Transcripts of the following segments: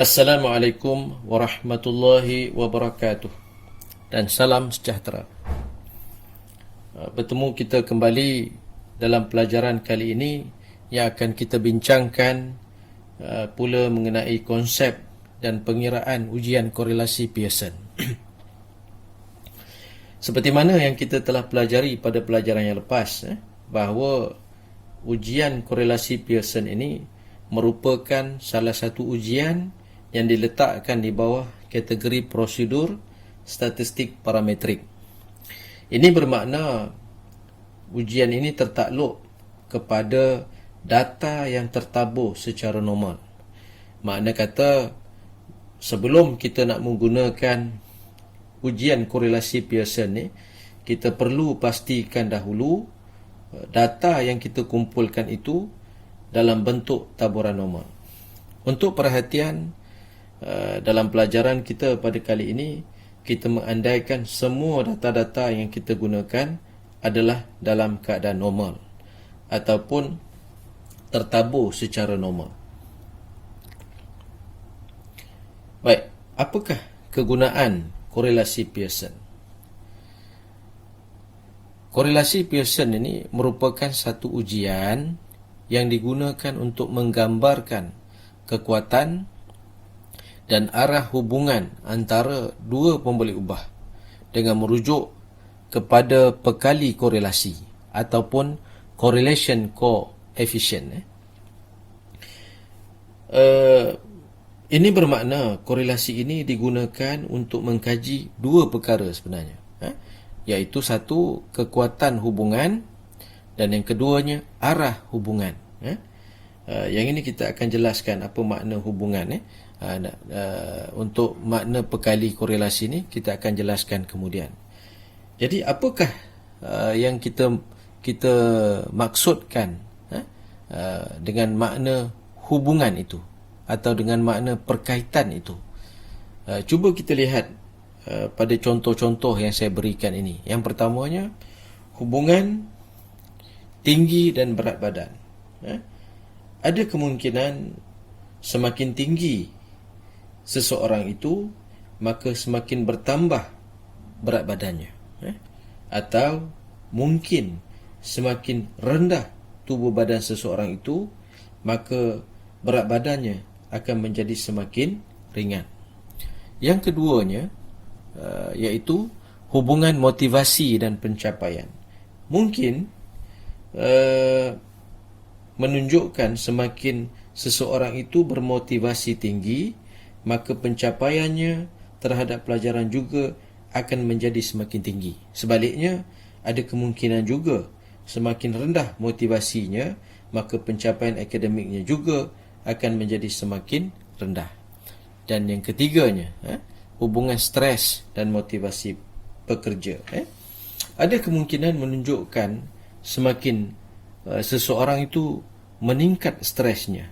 Assalamualaikum warahmatullahi wabarakatuh dan salam sejahtera. Bertemu kita kembali dalam pelajaran kali ini yang akan kita bincangkan pula mengenai konsep dan pengiraan ujian korelasi Pearson. Seperti mana yang kita telah pelajari pada pelajaran yang lepas, bahawa ujian korelasi Pearson ini merupakan salah satu ujian yang diletakkan di bawah kategori prosedur statistik parametrik. Ini bermakna ujian ini tertakluk kepada data yang tertabur secara normal. Makna kata, sebelum kita nak menggunakan ujian korelasi Pearson ni, kita perlu pastikan dahulu data yang kita kumpulkan itu dalam bentuk taburan normal. Untuk perhatian, dalam pelajaran kita pada kali ini, kita mengandaikan semua data-data yang kita gunakan adalah dalam keadaan normal ataupun tertabur secara normal. Baik, apakah kegunaan korelasi Pearson? Korelasi Pearson ini merupakan satu ujian yang digunakan untuk menggambarkan kekuatan dan arah hubungan antara dua pemboleh ubah dengan merujuk kepada pekali korelasi ataupun correlation coefficient. Ini bermakna korelasi ini digunakan untuk mengkaji dua perkara sebenarnya, iaitu satu, kekuatan hubungan, dan yang keduanya, arah hubungan. Yang ini kita akan jelaskan apa makna hubungan. Untuk makna pekali korelasi ni kita akan jelaskan kemudian. Jadi apakah yang kita maksudkan dengan makna hubungan itu atau dengan makna perkaitan itu? Cuba kita lihat pada contoh-contoh yang saya berikan ini. Yang pertamanya, hubungan tinggi dan berat badan. Ada kemungkinan semakin tinggi seseorang itu, maka semakin bertambah berat badannya. Atau mungkin semakin rendah tubuh badan seseorang itu, maka berat badannya akan menjadi semakin ringan. Yang keduanya, iaitu hubungan motivasi dan pencapaian. Mungkin menunjukkan semakin seseorang itu bermotivasi tinggi, maka pencapaiannya terhadap pelajaran juga akan menjadi semakin tinggi. Sebaliknya, ada kemungkinan juga semakin rendah motivasinya, maka pencapaian akademiknya juga akan menjadi semakin rendah. Dan yang ketiganya, hubungan stres dan motivasi pekerja. Ada kemungkinan menunjukkan semakin seseorang itu meningkat stresnya,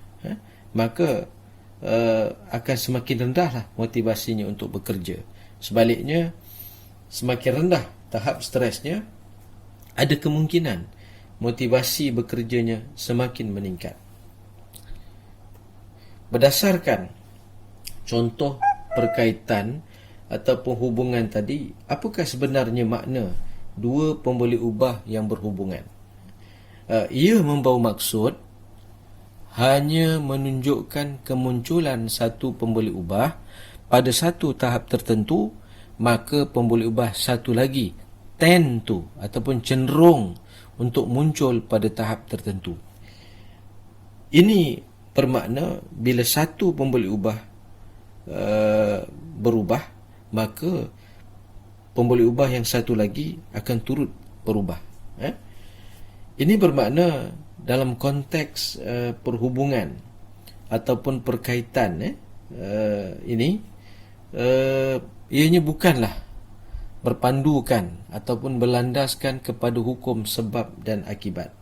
maka akan semakin rendahlah motivasinya untuk bekerja. Sebaliknya, semakin rendah tahap stresnya, ada kemungkinan motivasi bekerjanya semakin meningkat. Berdasarkan contoh perkaitan ataupun hubungan tadi, apakah sebenarnya makna dua pemboleh ubah yang berhubungan? Ia membawa maksud hanya menunjukkan kemunculan satu pemboleh ubah pada satu tahap tertentu, maka pemboleh ubah satu lagi tend to ataupun cenderung untuk muncul pada tahap tertentu. Ini bermakna bila satu pemboleh ubah berubah, maka pemboleh ubah yang satu lagi akan turut berubah. Ini bermakna dalam konteks perhubungan ataupun perkaitan ini, ianya bukanlah berpandukan ataupun berlandaskan kepada hukum sebab dan akibat.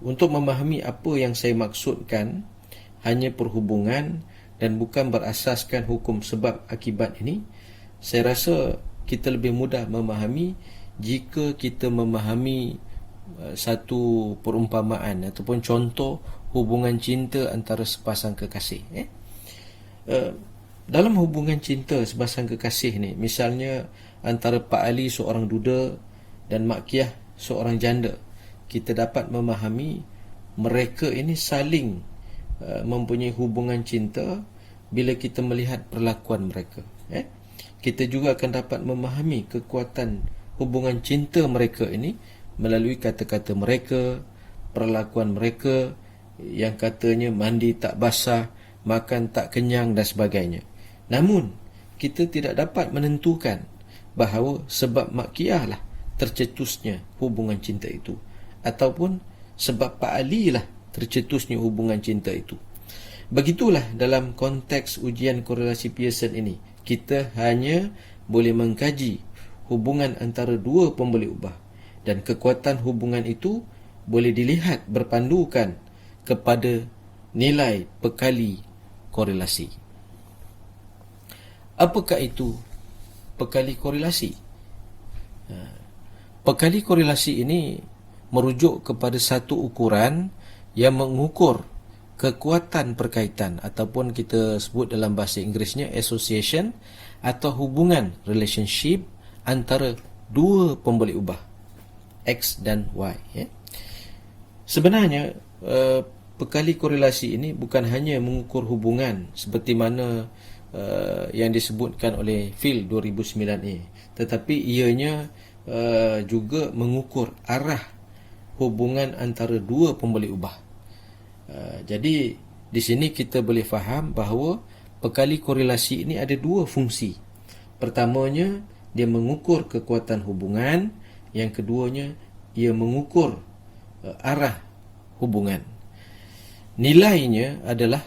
Untuk memahami apa yang saya maksudkan hanya perhubungan dan bukan berasaskan hukum sebab akibat ini, saya rasa kita lebih mudah memahami jika kita memahami satu perumpamaan ataupun contoh hubungan cinta antara sepasang kekasih. dalam hubungan cinta sebasang kekasih ni, misalnya antara Pak Ali seorang duda dan Mak Kiah seorang janda, kita dapat memahami mereka ini saling mempunyai hubungan cinta bila kita melihat perlakuan mereka. Kita juga akan dapat memahami kekuatan hubungan cinta mereka ini melalui kata-kata mereka, perlakuan mereka yang katanya mandi tak basah, makan tak kenyang dan sebagainya. Namun, kita tidak dapat menentukan bahawa sebab Mak Kiah lah tercetusnya hubungan cinta itu, ataupun sebab Pak Ali lah tercetusnya hubungan cinta itu. Begitulah dalam konteks ujian korelasi Pearson ini, kita hanya boleh mengkaji hubungan antara dua pembeli ubah, dan kekuatan hubungan itu boleh dilihat berpandukan kepada nilai pekali korelasi. Apakah itu pekali korelasi? Pekali korelasi ini merujuk kepada satu ukuran yang mengukur kekuatan perkaitan, ataupun kita sebut dalam bahasa Inggerisnya association, atau hubungan relationship antara dua pembeli ubah X dan Y. Sebenarnya pekali korelasi ini bukan hanya mengukur hubungan seperti mana yang disebutkan oleh Phil 2009A, tetapi ianya juga mengukur arah hubungan antara dua pembeli ubah. Jadi di sini kita boleh faham bahawa pekali korelasi ini ada dua fungsi. Pertamanya, dia mengukur kekuatan hubungan. Yang keduanya, ia mengukur arah hubungan. Nilainya adalah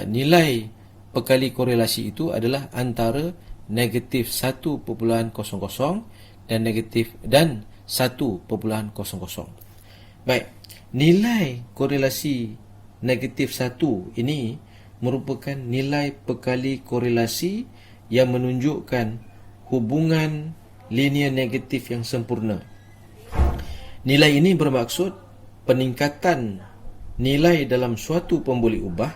nilai pekali korelasi itu adalah antara negatif 1.00 dan negatif dan 1.00. Baik, nilai korelasi negatif 1 ini merupakan nilai pekali korelasi yang menunjukkan hubungan linear negatif yang sempurna. Nilai ini bermaksud peningkatan nilai dalam suatu pembuli ubah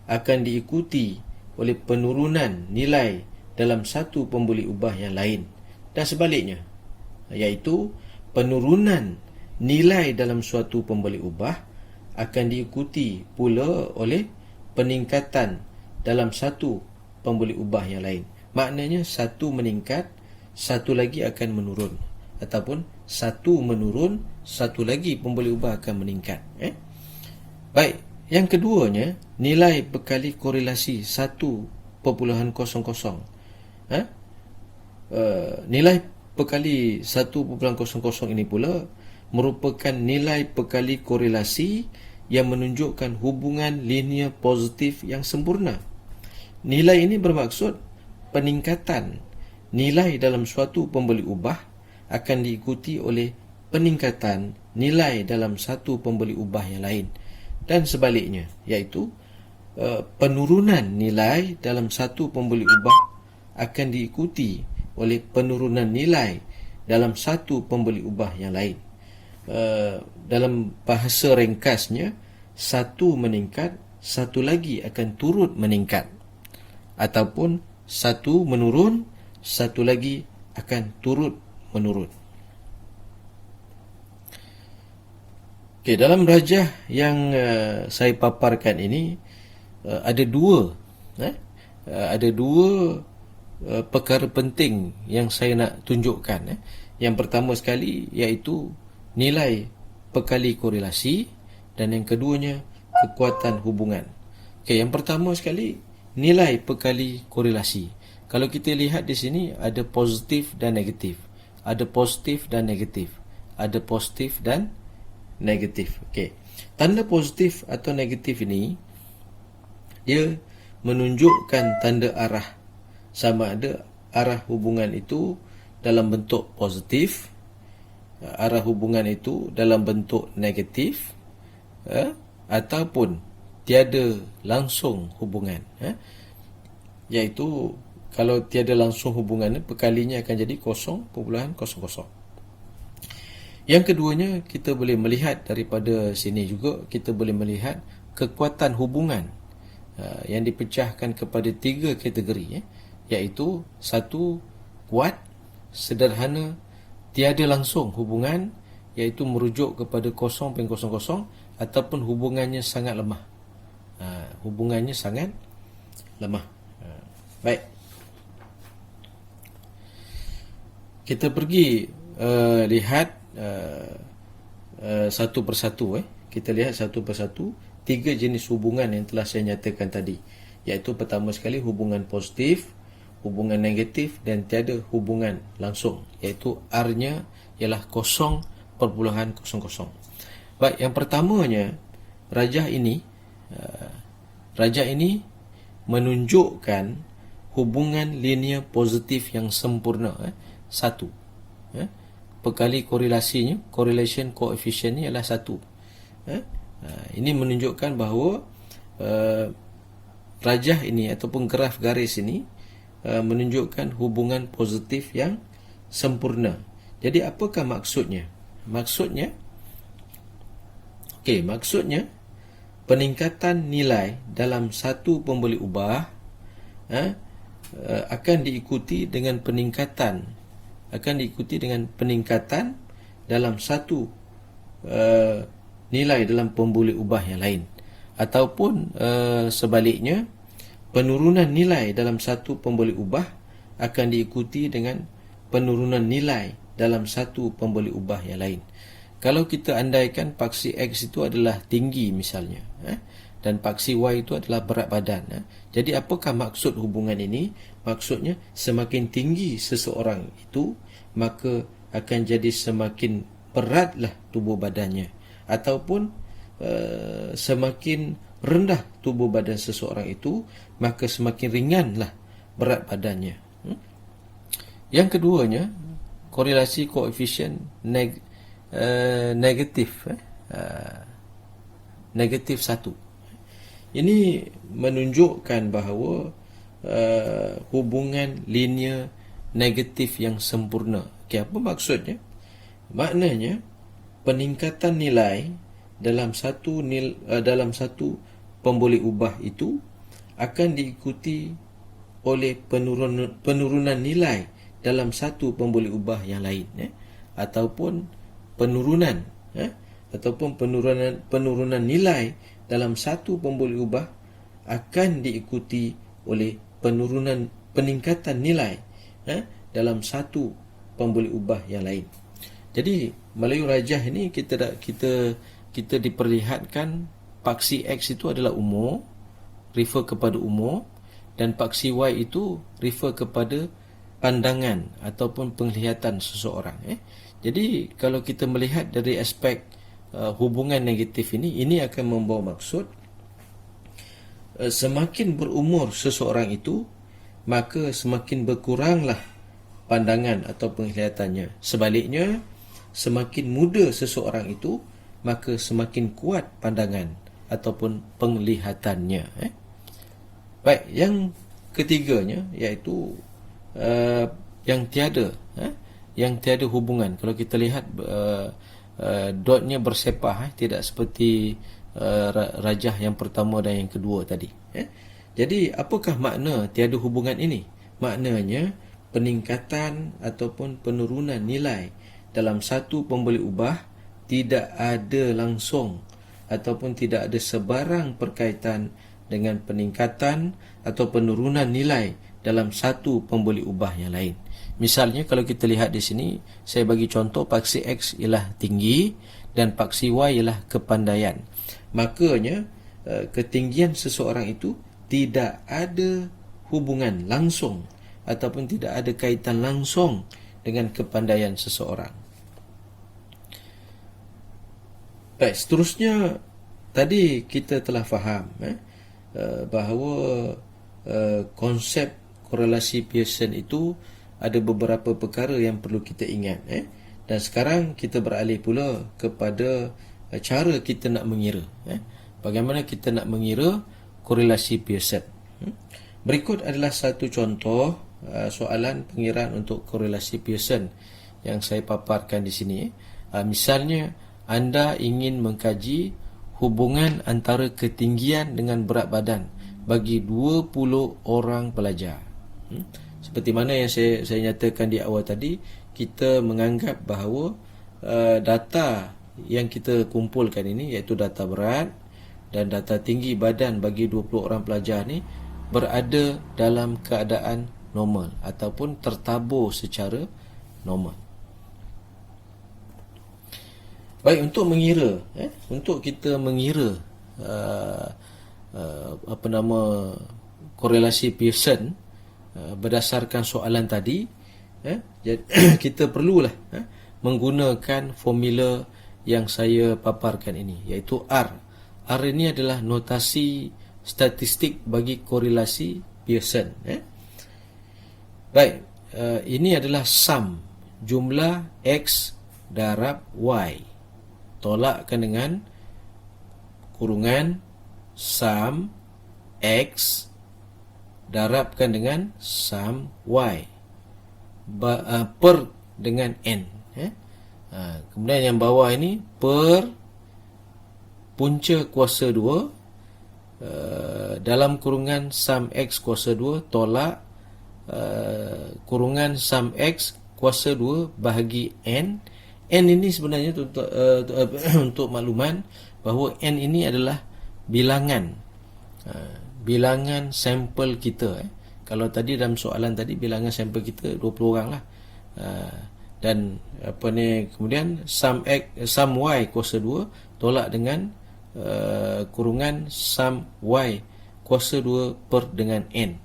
akan diikuti oleh penurunan nilai dalam satu pembuli ubah yang lain, dan sebaliknya, iaitu penurunan nilai dalam suatu pembuli ubah akan diikuti pula oleh peningkatan dalam satu pembuli ubah yang lain. Maknanya satu meningkat, satu lagi akan menurun, ataupun satu menurun, satu lagi pembuli ubah akan meningkat. Baik, yang keduanya, nilai pekali korelasi 1.00. Nilai pekali 1.00 ini pula merupakan nilai pekali korelasi yang menunjukkan hubungan linear positif yang sempurna. Nilai ini bermaksud peningkatan nilai dalam suatu pembeli ubah akan diikuti oleh peningkatan nilai dalam satu pembeli ubah yang lain, dan sebaliknya, iaitu penurunan nilai dalam satu pembeli ubah akan diikuti oleh penurunan nilai dalam satu pembeli ubah yang lain. Dalam bahasa ringkasnya, satu meningkat, satu lagi akan turut meningkat, ataupun satu menurun, satu lagi akan turut menurun. Okey, dalam rajah yang saya paparkan ini ada dua perkara penting yang saya nak tunjukkan. Yang pertama sekali iaitu nilai pekali korelasi, dan yang keduanya kekuatan hubungan. Okey, yang pertama sekali nilai pekali korelasi. Kalau kita lihat di sini ada positif dan negatif, ada positif dan negatif, ada positif dan negatif. Okey, tanda positif atau negatif ini dia menunjukkan tanda arah, sama ada arah hubungan itu dalam bentuk positif, arah hubungan itu dalam bentuk negatif, ataupun tiada langsung hubungan. Iaitu kalau tiada langsung hubungan, pekalinya akan jadi 0.00. Yang keduanya, kita boleh melihat daripada sini juga, kita boleh melihat kekuatan hubungan yang dipecahkan kepada 3 kategori, iaitu 1, kuat, sederhana, tiada langsung hubungan, iaitu merujuk kepada 0.00, ataupun hubungannya sangat lemah. Hubungannya sangat lemah. Baik, kita pergi lihat satu persatu. Kita lihat satu persatu 3 jenis hubungan yang telah saya nyatakan tadi, iaitu pertama sekali hubungan positif, hubungan negatif, dan tiada hubungan langsung, iaitu R-nya ialah 0.00. Baik, yang pertamanya, rajah ini menunjukkan hubungan linear positif yang sempurna. 1. Perkali korelasinya, correlation coefficient-nya ialah 1. Ini menunjukkan bahawa rajah ini ataupun graf garis ini menunjukkan hubungan positif yang sempurna. Jadi apakah maksudnya? Maksudnya peningkatan nilai dalam satu pembuli ubah akan diikuti dengan peningkatan dalam satu nilai dalam pembuli ubah yang lain, ataupun sebaliknya, penurunan nilai dalam satu pembuli ubah akan diikuti dengan penurunan nilai dalam satu pembuli ubah yang lain. Kalau kita andaikan paksi X itu adalah tinggi misalnya, dan paksi Y itu adalah berat badan, jadi apakah maksud hubungan ini? Maksudnya semakin tinggi seseorang itu, maka akan jadi semakin beratlah tubuh badannya, ataupun semakin rendah tubuh badan seseorang itu, maka semakin ringanlah berat badannya. Yang keduanya, korelasi koefisien negatif, negatif 1. Ini menunjukkan bahawa hubungan linear negatif yang sempurna. Apa maksudnya? Maknanya peningkatan nilai dalam satu pembuli ubah itu akan diikuti oleh penurunan nilai dalam satu pembuli ubah yang lain, ataupun penurunan penurunan nilai dalam satu pembuli ubah akan diikuti oleh peningkatan nilai dalam satu pembuli ubah yang lain. Jadi melalui rajah ini kita diperlihatkan paksi X itu adalah umur, refer kepada umur, dan paksi Y itu refer kepada pandangan ataupun penglihatan seseorang. Jadi kalau kita melihat dari aspek hubungan negatif ini akan membawa maksud semakin berumur seseorang itu, maka semakin berkuranglah pandangan atau penglihatannya. Sebaliknya, semakin muda seseorang itu, maka semakin kuat pandangan ataupun penglihatannya. Baik, yang ketiganya iaitu yang tiada hubungan. Kalau kita lihat dotnya bersepah, tidak seperti rajah yang pertama dan yang kedua tadi. Jadi apakah makna tiada hubungan ini? Maknanya peningkatan ataupun penurunan nilai dalam satu pembuli ubah tidak ada langsung ataupun tidak ada sebarang berkaitan dengan peningkatan atau penurunan nilai dalam satu pembuli ubah yang lain. Misalnya kalau kita lihat di sini, saya bagi contoh paksi X ialah tinggi dan paksi Y ialah kepandaian. Makanya ketinggian seseorang itu tidak ada hubungan langsung ataupun tidak ada kaitan langsung dengan kepandaian seseorang. Baik, seterusnya tadi kita telah faham bahawa konsep korelasi Pearson itu ada beberapa perkara yang perlu kita ingat. Dan sekarang kita beralih pula kepada cara kita nak mengira. Bagaimana kita nak mengira korelasi Pearson. Berikut adalah satu contoh soalan pengiraan untuk korelasi Pearson yang saya paparkan di sini. Misalnya, anda ingin mengkaji hubungan antara ketinggian dengan berat badan bagi 20 orang pelajar. Seperti mana yang saya nyatakan di awal tadi, kita menganggap bahawa data yang kita kumpulkan ini, iaitu data berat dan data tinggi badan bagi 20 orang pelajar ni berada dalam keadaan normal ataupun tertabur secara normal. Baik, untuk kita mengira korelasi Pearson berdasarkan soalan tadi, kita perlulah menggunakan formula yang saya paparkan ini, iaitu R. R ini adalah notasi statistik bagi korelasi Pearson. Baik, ini adalah sum jumlah X darab Y, tolakkan dengan kurungan sum X darabkan dengan sum Y per dengan N. Kemudian yang bawah ini per punca kuasa 2 dalam kurungan sum X kuasa 2 tolak kurungan sum X kuasa 2 bahagi N. N ini sebenarnya untuk makluman bahawa N ini adalah bilangan sampel kita. Kalau tadi dalam soalan tadi bilangan sampel kita 20 orang lah. Dan kemudian sum Y kuasa 2 tolak dengan kurungan sum Y kuasa 2 per dengan N.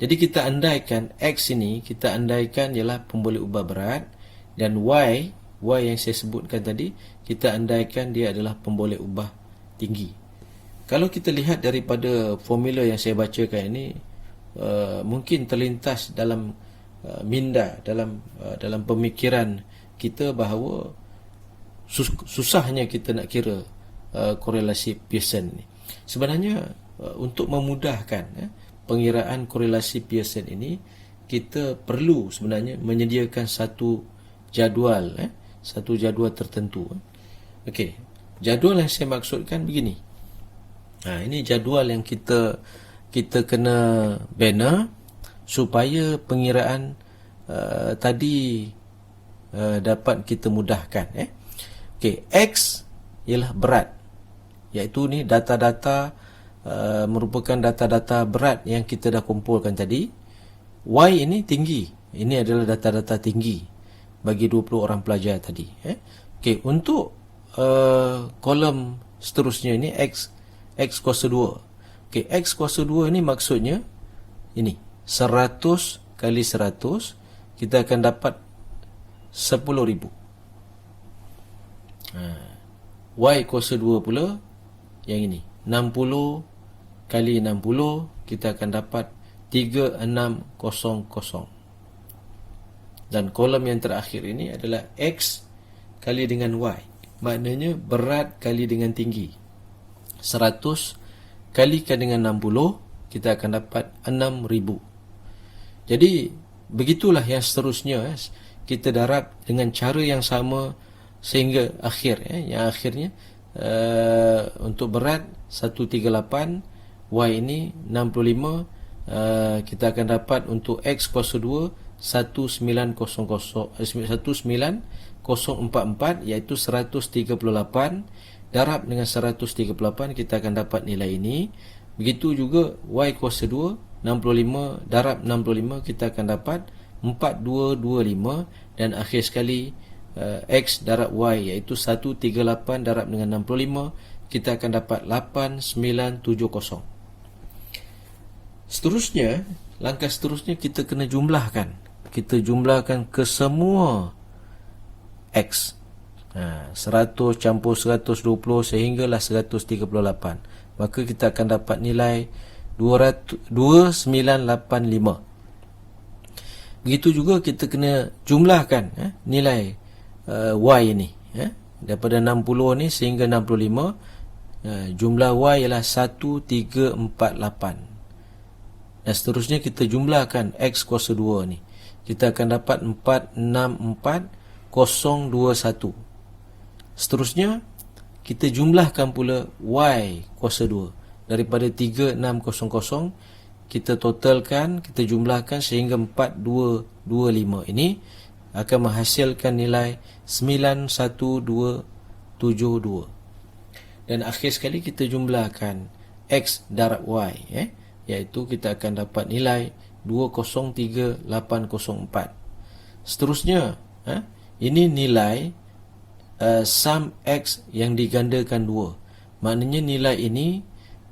Jadi kita andaikan X ini, kita andaikan ialah pemboleh ubah berat, dan Y yang saya sebutkan tadi, kita andaikan dia adalah pemboleh ubah tinggi. Kalau kita lihat daripada formula yang saya bacakan ini, mungkin terlintas dalam minda, dalam pemikiran kita bahawa susahnya kita nak kira korelasi Pearson ni. Sebenarnya untuk memudahkan pengiraan korelasi Pearson ini, kita perlu sebenarnya menyediakan satu jadual tertentu. Okey, jadual yang saya maksudkan begini. Ini jadual yang kita kena bina supaya pengiraan tadi dapat kita mudahkan. Okey, X ialah berat, iaitu ni data-data merupakan data-data berat yang kita dah kumpulkan tadi. Y ini tinggi, ini adalah data-data tinggi bagi 20 orang pelajar tadi. Okey, untuk kolom seterusnya ini X kuasa 2. Okey, X kuasa 2 ini maksudnya ini 100 kali 100, kita akan dapat 10,000. Y kuasa 2 pula yang ini 60 kali 60, kita akan dapat 3600. Dan kolom yang terakhir ini adalah X kali dengan Y, maknanya berat kali dengan tinggi. 100 kalikan dengan 60, kita akan dapat 6,000. Jadi begitulah yang seterusnya, kita darab dengan cara yang sama sehingga akhir. Yang akhirnya untuk berat 138, Y ini 65, kita akan dapat untuk X kuasa 2 19044, iaitu 138 darab dengan 138, kita akan dapat nilai ini. Begitu juga Y kuasa 2 65 darab 65, kita akan dapat 4225, dan akhir sekali X darab Y iaitu 138 darab dengan 65, kita akan dapat 8970. Seterusnya, langkah seterusnya kita kena jumlahkan. Kita jumlahkan ke semua X. 100 campur 120 sehinggalah 138. Maka kita akan dapat nilai 2985. Begitu juga kita kena jumlahkan nilai Y ini. Daripada 60 ni sehingga 65, jumlah Y ialah 1348. Dan seterusnya kita jumlahkan X kuasa 2 ni, kita akan dapat 464021. Seterusnya kita jumlahkan pula Y kuasa 2, daripada 3600, kita totalkan, kita jumlahkan sehingga 4225 ini akan menghasilkan nilai 91272. Dan akhir sekali kita jumlahkan X darab Y, iaitu kita akan dapat nilai 203804. Seterusnya, ini nilai sum X yang digandakan 2. Maknanya nilai ini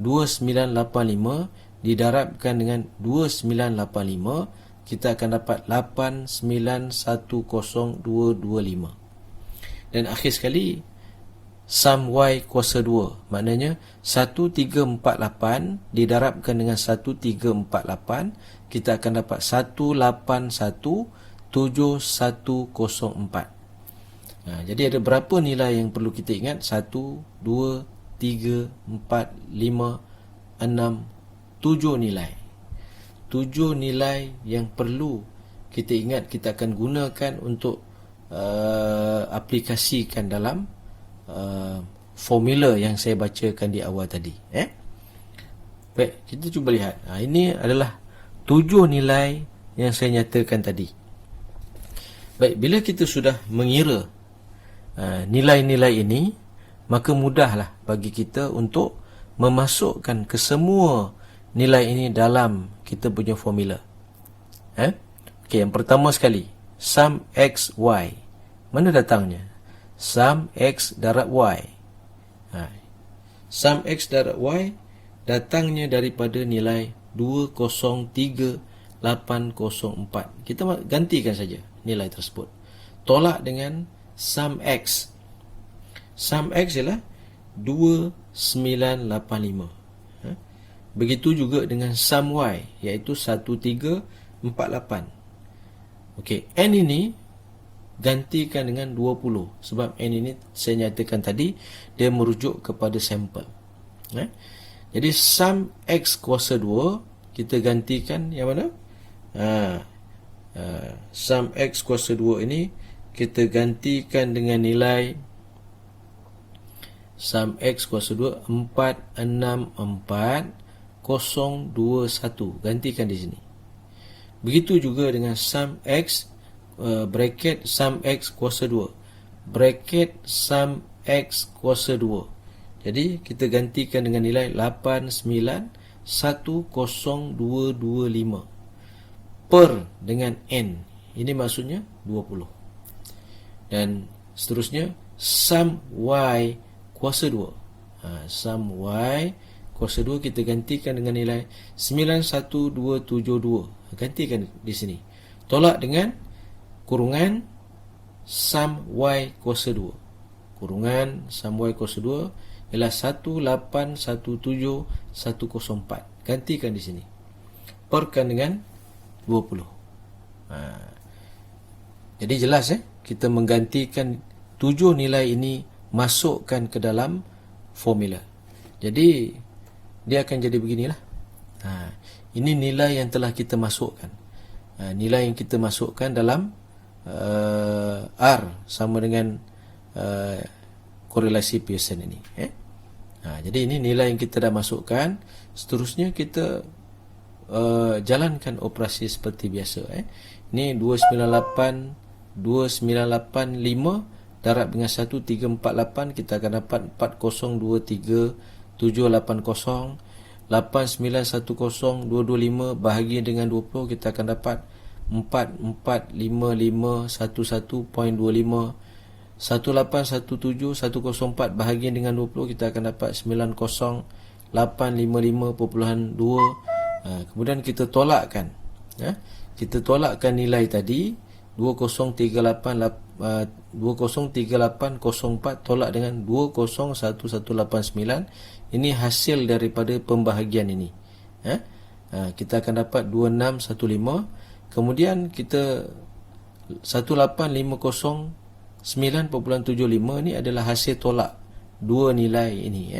2985 didarabkan dengan 2985, kita akan dapat 8910225. Dan akhir sekali sum Y kuasa 2, maknanya 1348 didarabkan dengan 1348, kita akan dapat 181704. Jadi ada berapa nilai yang perlu kita ingat? 1, 2, 3, 4, 5, 6, 7 nilai. 7 nilai yang perlu kita ingat, kita akan gunakan untuk aplikasikan dalam formula yang saya bacakan di awal tadi. Baik, kita cuba lihat. Ini adalah 7 nilai yang saya nyatakan tadi. Baik, bila kita sudah mengira nilai-nilai ini, maka mudahlah bagi kita untuk memasukkan kesemua nilai ini dalam kita punya formula. Okey, yang pertama sekali, sum X Y. Mana datangnya? Sum X darab Y. Sum X darab Y datangnya daripada nilai 203804. Kita gantikan saja nilai tersebut. Tolak dengan sum X. Sum X ialah 2985. Begitu juga dengan sum Y, iaitu 1348. Okey, N ini gantikan dengan 20, sebab N ini saya nyatakan tadi dia merujuk kepada sampel. Jadi sum X kuasa 2 kita gantikan yang mana? Sum X kuasa 2 ini kita gantikan dengan nilai sum X kuasa 2 464021. Gantikan di sini. Begitu juga dengan sum X bracket sum X kuasa 2 bracket sum X kuasa 2. Jadi kita gantikan dengan nilai 8910225 per dengan N. Ini maksudnya 20. Dan seterusnya sum Y kuasa 2. Sum Y kuasa 2 kita gantikan dengan nilai 91272. Gantikan di sini. Tolak dengan kurungan sum Y kuasa 2. Kurungan sum Y kuasa 2 ialah 1817104. Gantikan di sini. Perkan dengan 20. Jadi jelas kita menggantikan 7 nilai ini, masukkan ke dalam formula. Jadi dia akan jadi beginilah. Ini nilai yang telah kita masukkan. Nilai yang kita masukkan dalam R sama dengan korelasi Pearson ini. Jadi ini nilai yang kita dah masukkan. Seterusnya kita jalankan operasi seperti biasa. Ini 2985 darab dengan 1348, kita akan dapat 4023780. 8910225 bahagi dengan 20, kita akan dapat 445511.25. 1817104 bahagi dengan 20, kita akan dapat 90855.2. Kemudian kita tolakkan. Kita tolakkan nilai tadi 203804 tolak dengan 201189. Ini hasil daripada pembahagian ini. Kita akan dapat 2615. Kemudian kita 18509.75 ni adalah hasil tolak dua nilai ini.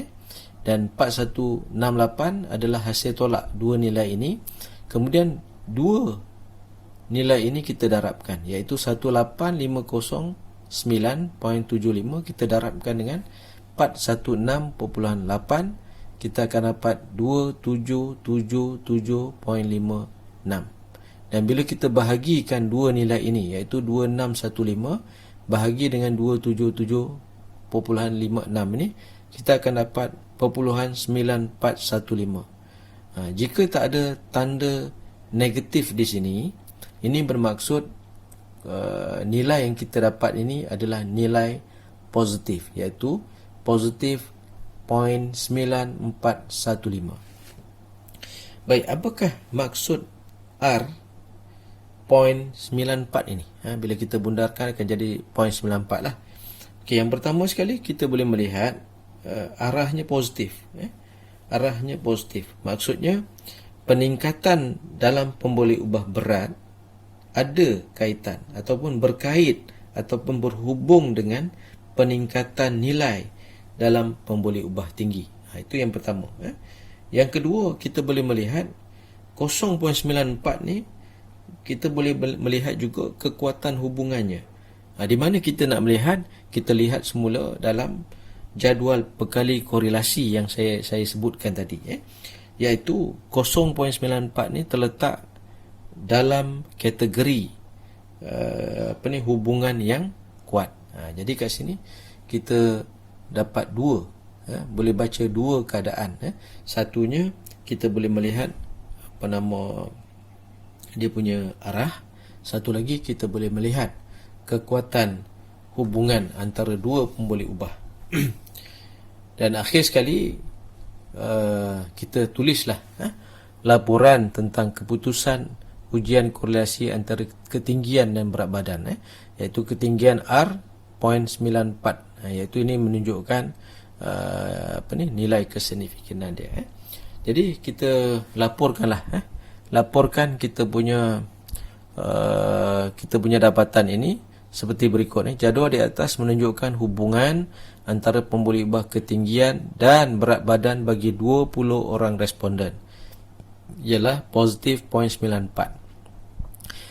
Dan 4168 adalah hasil tolak dua nilai ini. Kemudian dua nilai ini kita darabkan, iaitu 18509.75 kita darabkan dengan 416.8, kita akan dapat 2777.56. Dan bila kita bahagikan dua nilai ini, iaitu 2615 bahagi dengan 277.56 ini, kita akan dapat 0.9415. Jika tak ada tanda negatif di sini, ini bermaksud nilai yang kita dapat ini adalah nilai positif, iaitu positif 0.9415. Baik, apakah maksud R 0.94 ini? Bila kita bundarkan akan jadi 0.94 lah. Okey, yang pertama sekali kita boleh melihat arahnya positif. Arahnya positif. Maksudnya peningkatan dalam pemboleh ubah berat ada kaitan ataupun berkait ataupun berhubung dengan peningkatan nilai dalam pemboleh ubah tinggi. Itu yang pertama. Yang kedua, kita boleh melihat 0.94 ni kita boleh melihat juga kekuatan hubungannya. Di mana kita nak melihat? Kita lihat semula dalam jadual perkali korelasi yang saya sebutkan tadi, iaitu 0.94 ni terletak dalam kategori hubungan yang kuat. Jadi kat sini kita dapat dua, boleh baca dua keadaan. Satunya kita boleh melihat dia punya arah. Satu lagi kita boleh melihat kekuatan hubungan antara dua pemboleh ubah. Dan akhir sekali kita tulislah laporan tentang keputusan ujian korelasi antara ketinggian dan berat badan, iaitu ketinggian R 0.94, iaitu ini menunjukkan nilai kesignifikan dia. Jadi kita laporkanlah, laporkan kita punya dapatan ini seperti berikut ni. Jadual di atas menunjukkan hubungan antara pemboleh ubah ketinggian dan berat badan bagi 20 orang responden, ialah positif 0.94.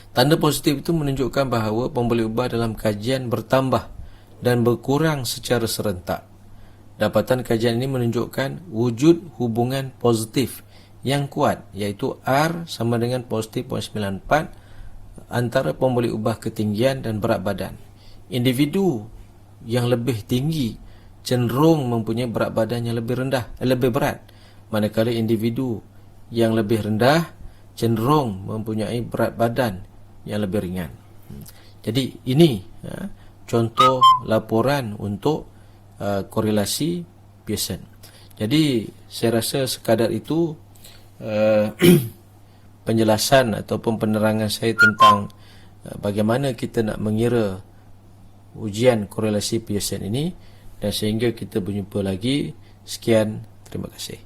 Tanda positif itu menunjukkan bahawa pemboleh ubah dalam kajian bertambah dan berkurang secara serentak. Dapatan kajian ini menunjukkan wujud hubungan positif yang kuat, iaitu R sama dengan positif 0.94 antara pemboleh ubah ketinggian dan berat badan. Individu yang lebih tinggi cenderung mempunyai berat badan yang lebih berat, manakala individu yang lebih rendah cenderung mempunyai berat badan yang lebih ringan. Jadi ini contoh laporan untuk korelasi Pearson. Jadi saya rasa sekadar itu penjelasan ataupun penerangan saya tentang bagaimana kita nak mengira ujian korelasi Pearson ini, dan sehingga kita berjumpa lagi. Sekian, terima kasih.